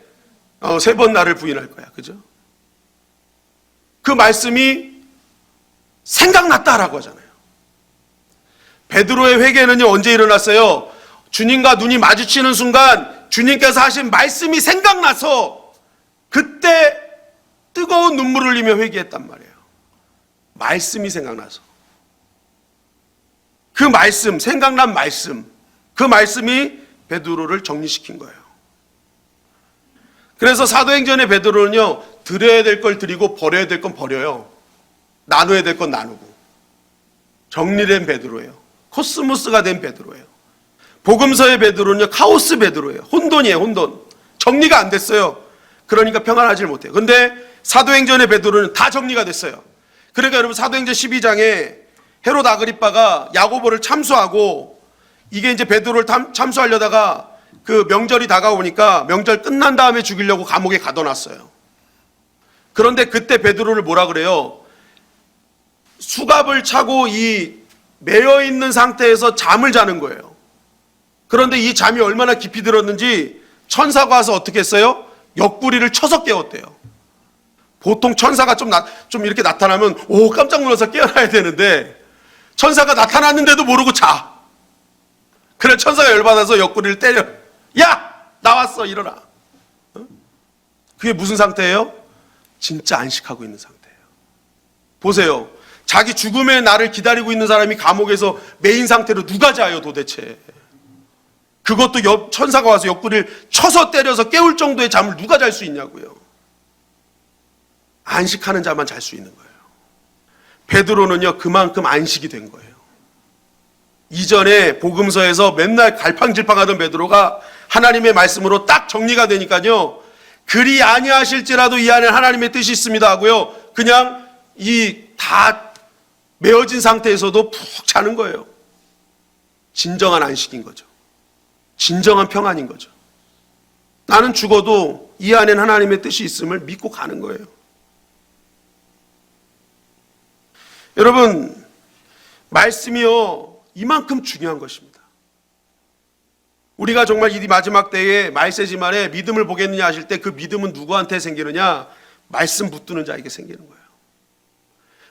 [SPEAKER 1] 3번 나를 부인할 거야. 그죠? 그 말씀이 생각났다라고 하잖아요. 베드로의 회개는요, 언제 일어났어요? 주님과 눈이 마주치는 순간 주님께서 하신 말씀이 생각나서 그때 뜨거운 눈물을 흘리며 회개했단 말이에요. 말씀이 생각나서. 그 말씀, 생각난 말씀, 그 말씀이 베드로를 정리시킨 거예요. 그래서 사도행전의 베드로는요, 드려야 될 걸 드리고 버려야 될 건 버려요. 나눠야 될 건 나누고. 정리된 베드로예요. 코스모스가 된 베드로예요. 복음서의 베드로는요, 카오스 베드로예요. 혼돈이에요, 혼돈. 정리가 안 됐어요. 그러니까 평안하지 못해요. 근데 사도행전의 베드로는 다 정리가 됐어요. 그러니까 여러분, 사도행전 12장에 헤롯 아그리빠가 야고보를 참수하고, 이게 이제 베드로를 참수하려다가 그 명절이 다가오니까 명절 끝난 다음에 죽이려고 감옥에 가둬놨어요. 그런데 그때 베드로를 뭐라 그래요? 수갑을 차고 이 매여 있는 상태에서 잠을 자는 거예요. 그런데 이 잠이 얼마나 깊이 들었는지 천사가 와서 어떻게 했어요? 옆구리를 쳐서 깨웠대요. 보통 천사가 좀 이렇게 나타나면 오 깜짝 놀라서 깨어나야 되는데 천사가 나타났는데도 모르고 자. 그래 천사가 열받아서 옆구리를 때려. 야! 나왔어 일어나. 그게 무슨 상태예요? 진짜 안식하고 있는 상태예요. 보세요. 자기 죽음의 날을 기다리고 있는 사람이 감옥에서 메인 상태로 누가 자요 도대체. 그것도 천사가 와서 옆구리를 쳐서 때려서 깨울 정도의 잠을 누가 잘 수 있냐고요. 안식하는 자만 잘 수 있는 거예요. 베드로는요 그만큼 안식이 된 거예요. 이전에 복음서에서 맨날 갈팡질팡하던 베드로가 하나님의 말씀으로 딱 정리가 되니까요, 그리 아니하실지라도 이 안에 하나님의 뜻이 있습니다 하고요, 그냥 이 다 메어진 상태에서도 푹 자는 거예요. 진정한 안식인 거죠. 진정한 평안인 거죠. 나는 죽어도 이 안엔 하나님의 뜻이 있음을 믿고 가는 거예요. 여러분, 말씀이요 이만큼 중요한 것입니다. 우리가 정말 이 마지막 때에 말세지만에 믿음을 보겠느냐 하실 때 그 믿음은 누구한테 생기느냐? 말씀 붙드는 자에게 생기는 거예요.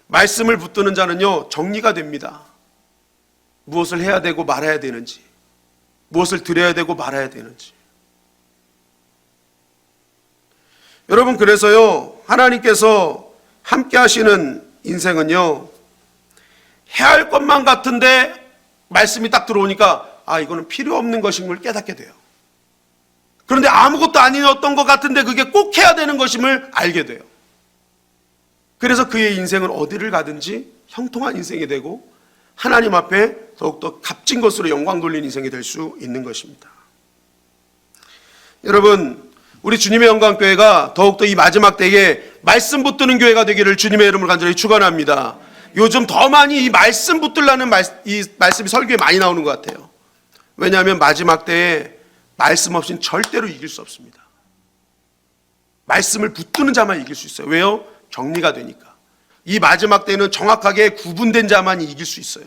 [SPEAKER 1] 말씀을 붙드는 자는요 정리가 됩니다. 무엇을 해야 되고 말아야 되는지, 무엇을 드려야 되고 말아야 되는지. 여러분, 그래서요 하나님께서 함께 하시는 인생은요 해야 할 것만 같은데 말씀이 딱 들어오니까 아 이거는 필요 없는 것임을 깨닫게 돼요. 그런데 아무것도 아니었던 것 같은데 그게 꼭 해야 되는 것임을 알게 돼요. 그래서 그의 인생은 어디를 가든지 형통한 인생이 되고 하나님 앞에 더욱더 값진 것으로 영광 돌리는 인생이 될 수 있는 것입니다. 여러분, 우리 주님의 영광교회가 더욱더 이 마지막 때에 말씀 붙드는 교회가 되기를 주님의 이름으로 간절히 축원합니다. 요즘 더 많이 이 말씀 붙들라는 이 말씀이 설교에 많이 나오는 것 같아요. 왜냐하면 마지막 때에 말씀 없이는 절대로 이길 수 없습니다. 말씀을 붙드는 자만 이길 수 있어요. 왜요? 정리가 되니까. 이 마지막 때는 정확하게 구분된 자만이 이길 수 있어요.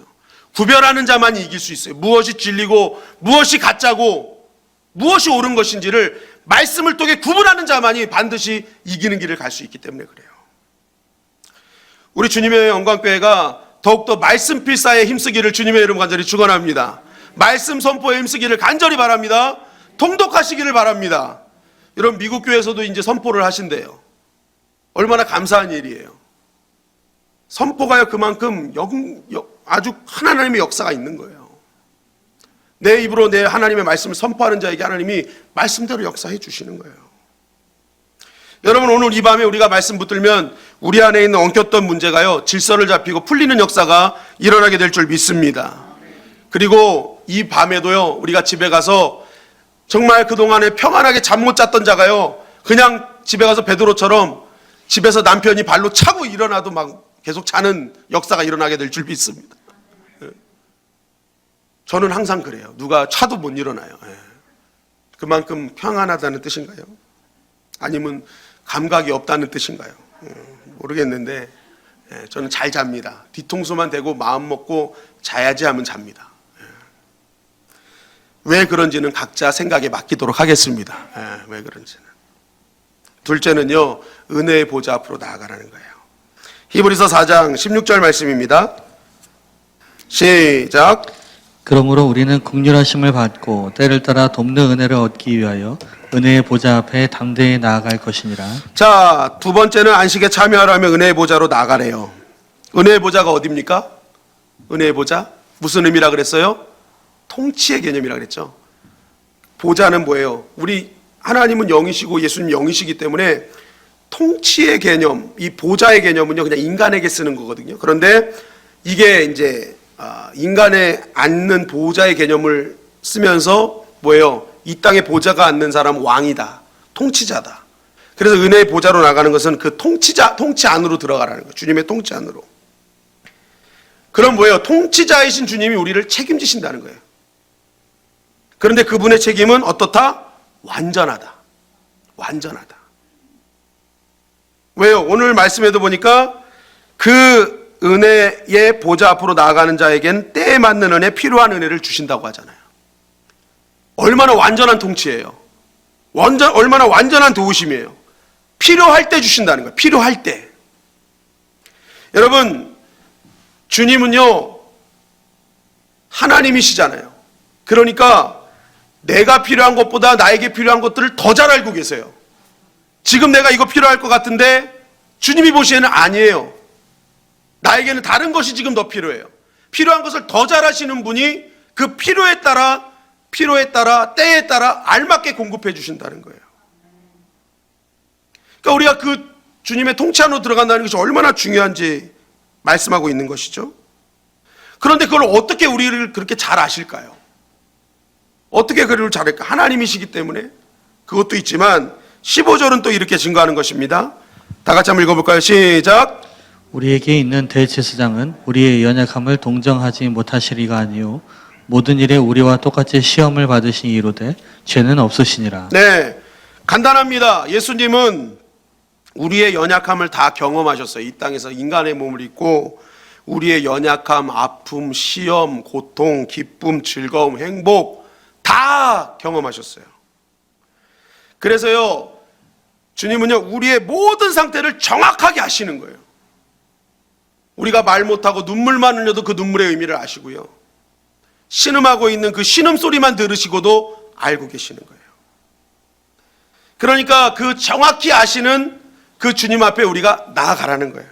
[SPEAKER 1] 구별하는 자만이 이길 수 있어요. 무엇이 진리고 무엇이 가짜고 무엇이 옳은 것인지를 말씀을 통해 구분하는 자만이 반드시 이기는 길을 갈 수 있기 때문에 그래요. 우리 주님의 영광교회가 더욱더 말씀 필사에 힘쓰기를 주님의 이름 간절히 축원합니다. 말씀 선포에 힘쓰기를 간절히 바랍니다. 통독하시기를 바랍니다. 여러분, 미국 교회에서도 이제 선포를 하신대요. 얼마나 감사한 일이에요. 선포가요 그만큼 아주 하나님의 역사가 있는 거예요. 내 입으로 내 하나님의 말씀을 선포하는 자에게 하나님이 말씀대로 역사해 주시는 거예요. 여러분, 오늘 이 밤에 우리가 말씀 붙들면 우리 안에 있는 엉켰던 문제가요 질서를 잡히고 풀리는 역사가 일어나게 될 줄 믿습니다. 그리고 이 밤에도요 우리가 집에 가서 정말 그동안에 평안하게 잠 못 잤던 자가요 그냥 집에 가서 베드로처럼 집에서 남편이 발로 차고 일어나도 막 계속 자는 역사가 일어나게 될 줄 믿습니다. 저는 항상 그래요. 누가 차도 못 일어나요. 그만큼 평안하다는 뜻인가요? 아니면 감각이 없다는 뜻인가요? 모르겠는데 저는 잘 잡니다. 뒤통수만 대고 마음 먹고 자야지 하면 잡니다. 왜 그런지는 각자 생각에 맡기도록 하겠습니다. 왜 그런지는. 둘째는요, 은혜의 보좌 앞으로 나아가라는 거예요. 히브리서 4장 16절 말씀입니다. 시작.
[SPEAKER 2] 그러므로 우리는 긍휼하심을 받고 때를 따라 돕는 은혜를 얻기 위하여 은혜의 보좌 앞에 당대히 나아갈 것이니라.
[SPEAKER 1] 자, 두 번째는 안식에 참여하라면 은혜의 보좌로 나가래요. 은혜의 보좌가 어디입니까? 은혜의 보좌? 무슨 의미라 그랬어요? 통치의 개념이라 그랬죠. 보좌는 뭐예요? 우리 하나님은 영이시고 예수님 영이시기 때문에 통치의 개념, 이 보좌의 개념은요 그냥 인간에게 쓰는 거거든요. 그런데 이게 이제 인간에 앉는 보좌의 개념을 쓰면서 뭐예요? 이 땅에 보좌가 앉는 사람은 왕이다, 통치자다. 그래서 은혜의 보좌로 나가는 것은 그 통치 안으로 들어가라는 거예요. 주님의 통치 안으로. 그럼 뭐예요? 통치자이신 주님이 우리를 책임지신다는 거예요. 그런데 그분의 책임은 어떻다? 완전하다. 완전하다. 왜요? 오늘 말씀에도 보니까 그 은혜의 보좌 앞으로 나아가는 자에겐 때에 맞는 은혜, 필요한 은혜를 주신다고 하잖아요. 얼마나 완전한 통치예요. 얼마나 완전한 도우심이에요. 필요할 때 주신다는 거예요. 필요할 때. 여러분, 주님은요, 하나님이시잖아요. 그러니까 내가 필요한 것보다 나에게 필요한 것들을 더 잘 알고 계세요. 지금 내가 이거 필요할 것 같은데 주님이 보시기에는 아니에요. 나에게는 다른 것이 지금 더 필요해요. 필요한 것을 더 잘 아시는 분이 그 필요에 따라 때에 따라 알맞게 공급해 주신다는 거예요. 그러니까 우리가 그 주님의 통치 안으로 들어간다는 것이 얼마나 중요한지 말씀하고 있는 것이죠. 그런데 그걸 어떻게 우리를 그렇게 잘 아실까요? 어떻게 그를 잘할까? 하나님이시기 때문에. 그것도 있지만 15절은 또 이렇게 증거하는 것입니다. 다 같이 한번 읽어볼까요? 시작.
[SPEAKER 2] 우리에게 있는 대제사장은 우리의 연약함을 동정하지 못하시리가 아니요 모든 일에 우리와 똑같이 시험을 받으신 이로되 죄는 없으시니라.
[SPEAKER 1] 네, 간단합니다. 예수님은 우리의 연약함을 다 경험하셨어요. 이 땅에서 인간의 몸을 입고 우리의 연약함, 아픔, 시험, 고통, 기쁨, 즐거움, 행복 다 경험하셨어요. 그래서요, 주님은요, 우리의 모든 상태를 정확하게 아시는 거예요. 우리가 말 못하고 눈물만 흘려도 그 눈물의 의미를 아시고요. 신음하고 있는 그 신음소리만 들으시고도 알고 계시는 거예요. 그러니까 그 정확히 아시는 그 주님 앞에 우리가 나아가라는 거예요.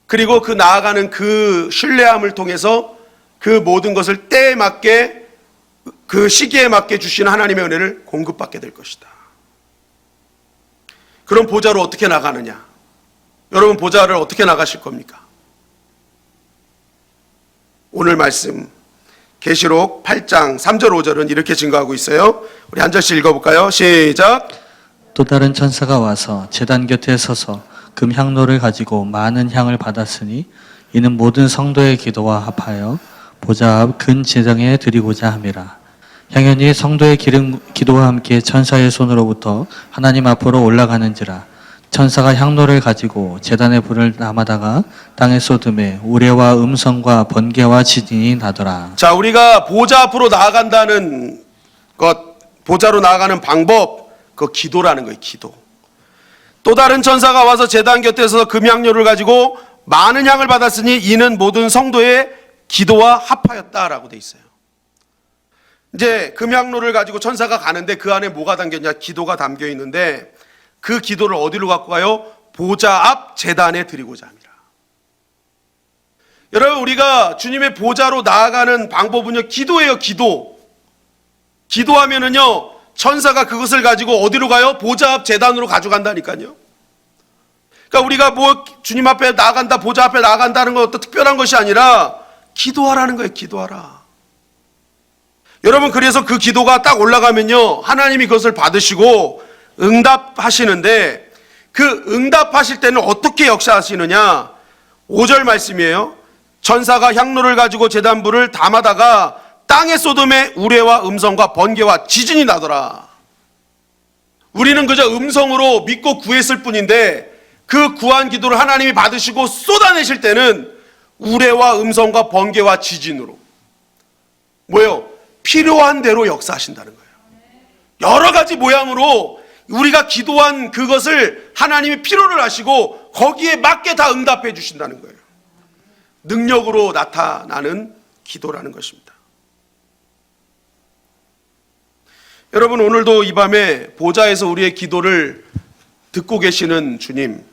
[SPEAKER 1] 그리고 그 나아가는 그 신뢰함을 통해서 그 모든 것을 때에 맞게 그 시기에 맞게 주시는 하나님의 은혜를 공급받게 될 것이다. 그럼 보좌로 어떻게 나가느냐? 여러분 보좌를 어떻게 나가실 겁니까? 오늘 말씀 계시록 8장 3절 5절은 이렇게 증거하고 있어요. 우리 한 절씩 읽어볼까요? 시작.
[SPEAKER 2] 또 다른 천사가 와서 제단 곁에 서서 금 향로를 가지고 많은 향을 받았으니 이는 모든 성도의 기도와 합하여 보좌 앞 근 제장에 드리고자 함이라. 향연이 성도의 기도와 함께 천사의 손으로부터 하나님 앞으로 올라가는지라. 천사가 향로를 가지고 제단의 불을 남아다가 땅에 쏟음에 우레와 음성과 번개와 지진이 나더라.
[SPEAKER 1] 자, 우리가 보좌 앞으로 나아간다는 것, 보좌로 나아가는 방법, 그 기도라는 거예요. 기도. 또 다른 천사가 와서 제단 곁에서 금향료를 가지고 많은 향을 받았으니 이는 모든 성도의 기도와 합하였다라고 돼 있어요. 이제 금향로를 가지고 천사가 가는데 그 안에 뭐가 담겼냐? 기도가 담겨 있는데 그 기도를 어디로 갖고 가요? 보좌 앞 제단에 드리고자 합니다. 여러분, 우리가 주님의 보좌로 나아가는 방법은요, 기도예요. 기도하면은요, 천사가 그것을 가지고 어디로 가요? 보좌 앞 제단으로 가져간다니까요. 그러니까 우리가 뭐 주님 앞에 나아간다, 보좌 앞에 나아간다는 건 어떤 특별한 것이 아니라 기도하라는 거예요. 기도하라. 여러분, 그래서 그 기도가 딱 올라가면요, 하나님이 그것을 받으시고 응답하시는데 그 응답하실 때는 어떻게 역사하시느냐? 5절 말씀이에요. 천사가 향로를 가지고 제단불을 담아다가 땅에 쏟음에 우레와 음성과 번개와 지진이 나더라. 우리는 그저 음성으로 믿고 구했을 뿐인데 그 구한 기도를 하나님이 받으시고 쏟아내실 때는 우레와 음성과 번개와 지진으로 뭐예요? 필요한 대로 역사하신다는 거예요. 여러 가지 모양으로 우리가 기도한 그것을 하나님이 필요를 하시고 거기에 맞게 다 응답해 주신다는 거예요. 능력으로 나타나는 기도라는 것입니다. 여러분, 오늘도 이 밤에 보좌에서 우리의 기도를 듣고 계시는 주님,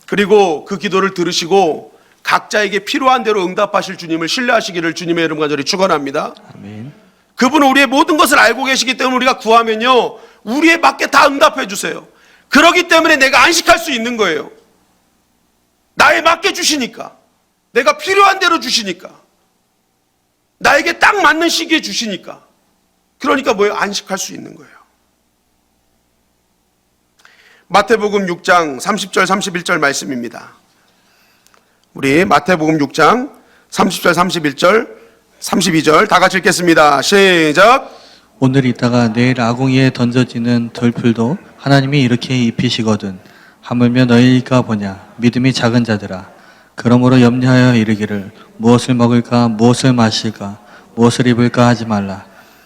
[SPEAKER 1] 그리고 그 기도를 들으시고 각자에게 필요한 대로 응답하실 주님을 신뢰하시기를 주님의 이름 간절히 축원합니다.
[SPEAKER 2] 아멘.
[SPEAKER 1] 그분은 우리의 모든 것을 알고 계시기 때문에 우리가 구하면요, 우리에 맞게 다 응답해 주세요. 그렇기 때문에 내가 안식할 수 있는 거예요. 나에 맞게 주시니까, 내가 필요한 대로 주시니까, 나에게 딱 맞는 시기에 주시니까, 그러니까 뭐예요? 안식할 수 있는 거예요. 마태복음 6장 30절 31절 말씀입니다. 우리 마태복음 6장 30절 31절 32절 다 같이 읽겠습니다. 시작.
[SPEAKER 2] 오늘 있다가 내일 아궁이에 던져지는 들풀도 하나님이 이렇게 입히시거든. 하물며 너희가 보냐 믿음이 작은 자들아. 그러므로 염려하여 이르기를 무엇을 먹을까 무엇을 마실까 무엇을 입을까 하지 말라.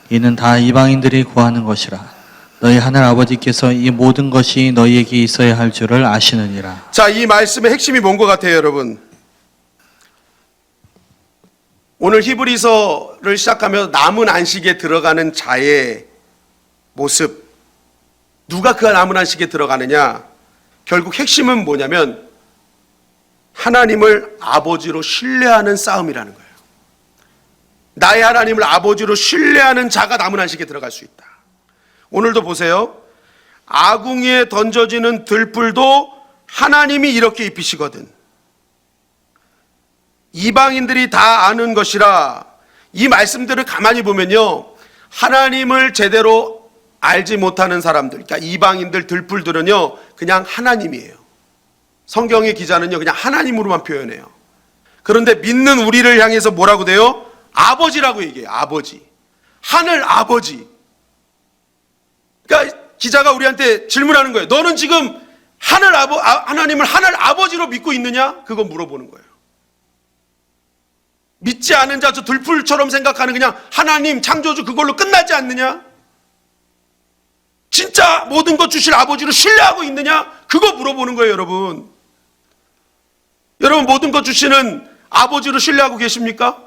[SPEAKER 2] 이는 다 이방인들이 구하는 것이라. 너희 하늘 아버지께서 이 모든 것이 너희에게 있어야 할 줄을 아시느니라.
[SPEAKER 1] 자, 이 말씀의 핵심이 뭔 것 같아요, 여러분? 오늘 히브리서를 시작하며 남은 안식에 들어가는 자의 모습, 누가 그 남은 안식에 들어가느냐? 결국 핵심은 뭐냐면 하나님을 아버지로 신뢰하는 싸움이라는 거예요. 나의 하나님을 아버지로 신뢰하는 자가 남은 안식에 들어갈 수 있다. 오늘도 보세요. 아궁이에 던져지는 들풀도 하나님이 이렇게 입히시거든. 이방인들이 다 아는 것이라. 이 말씀들을 가만히 보면요, 하나님을 제대로 알지 못하는 사람들, 그러니까 이방인들, 들풀들은요 그냥 하나님이에요. 성경의 기자는요 그냥 하나님으로만 표현해요. 그런데 믿는 우리를 향해서 뭐라고 돼요? 아버지라고 얘기해요. 아버지, 하늘 아버지. 그러니까 기자가 우리한테 질문하는 거예요. 너는 지금 하나님을 하늘 아버지로 믿고 있느냐? 그거 물어보는 거예요. 믿지 않은 자, 저 들풀처럼 생각하는 그냥 하나님 창조주 그걸로 끝나지 않느냐? 진짜 모든 것 주실 아버지로 신뢰하고 있느냐? 그거 물어보는 거예요, 여러분. 여러분 모든 것 주시는 아버지로 신뢰하고 계십니까?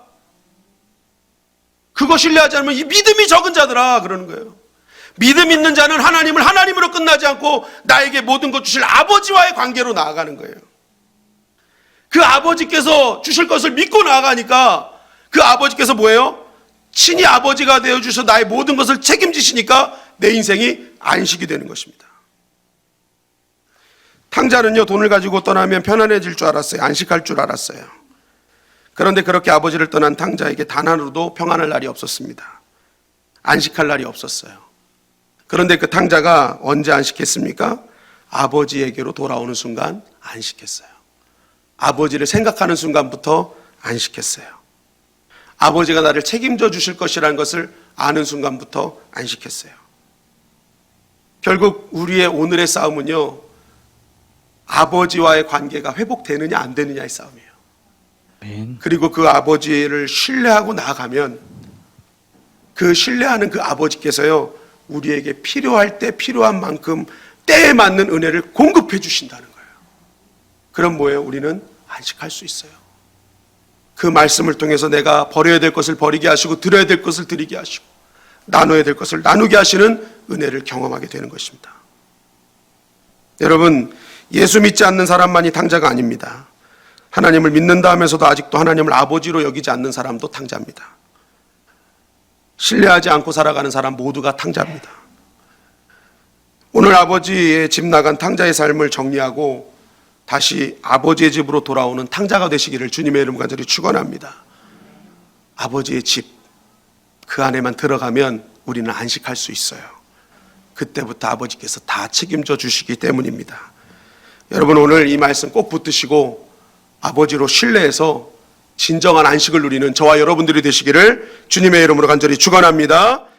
[SPEAKER 1] 그거 신뢰하지 않으면 이 믿음이 적은 자들아 그러는 거예요. 믿음 있는 자는 하나님을 하나님으로 끝나지 않고 나에게 모든 것 주실 아버지와의 관계로 나아가는 거예요. 그 아버지께서 주실 것을 믿고 나아가니까 그 아버지께서 뭐예요? 친히 아버지가 되어주셔서 나의 모든 것을 책임지시니까 내 인생이 안식이 되는 것입니다. 탕자는요 돈을 가지고 떠나면 편안해질 줄 알았어요. 안식할 줄 알았어요. 그런데 그렇게 아버지를 떠난 탕자에게 단 하루도 평안할 날이 없었습니다. 안식할 날이 없었어요. 그런데 그 탕자가 언제 안식했습니까? 아버지에게로 돌아오는 순간 안식했어요. 아버지를 생각하는 순간부터 안식했어요. 아버지가 나를 책임져 주실 것이라는 것을 아는 순간부터 안식했어요. 결국 우리의 오늘의 싸움은요, 아버지와의 관계가 회복되느냐 안 되느냐의 싸움이에요.
[SPEAKER 2] 아멘.
[SPEAKER 1] 그리고 그 아버지를 신뢰하고 나아가면 그 신뢰하는 그 아버지께서요 우리에게 필요할 때 필요한 만큼 때에 맞는 은혜를 공급해 주신다는 거예요. 그럼 뭐예요? 우리는 안식할 수 있어요. 그 말씀을 통해서 내가 버려야 될 것을 버리게 하시고 드려야 될 것을 드리게 하시고 나눠야 될 것을 나누게 하시는 은혜를 경험하게 되는 것입니다. 여러분, 예수 믿지 않는 사람만이 탕자가 아닙니다. 하나님을 믿는다 하면서도 아직도 하나님을 아버지로 여기지 않는 사람도 탕자입니다. 신뢰하지 않고 살아가는 사람 모두가 탕자입니다. 오늘 아버지의 집 나간 탕자의 삶을 정리하고 다시 아버지의 집으로 돌아오는 탕자가 되시기를 주님의 이름 간절히 축원합니다. 아버지의 집, 그 안에만 들어가면 우리는 안식할 수 있어요. 그때부터 아버지께서 다 책임져 주시기 때문입니다. 여러분 오늘 이 말씀 꼭 붙드시고 아버지로 신뢰해서 진정한 안식을 누리는 저와 여러분들이 되시기를 주님의 이름으로 간절히 축원합니다.